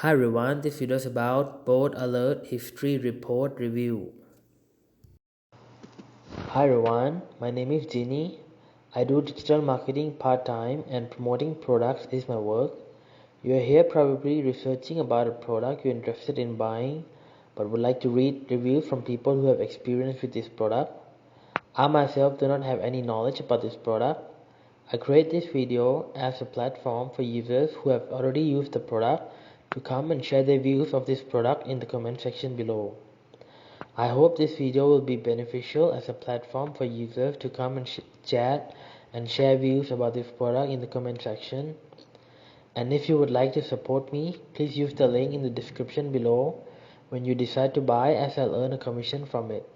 Hi everyone, this video is about Board Alert History Report Review. Hi everyone, my name is Ginny. I do digital marketing part-time and promoting products is my work. You are here probably researching about a product you're interested in buying but would like to read reviews from people who have experience with this product. I myself do not have any knowledge about this product. I create this video as a platform for users who have already used the product to come and share their views of this product in the comment section below. I hope this video will be beneficial as a platform for users to come and chat and share views about this product in the comment section. And if you would like to support me, please use the link in the description below when you decide to buy, as I'll earn a commission from it.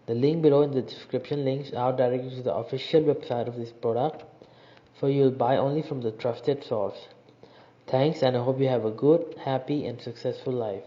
The link below in the description links out directly to the official website of this product, so you'll buy only from the trusted source. Thanks, and I hope you have a good, happy and successful life.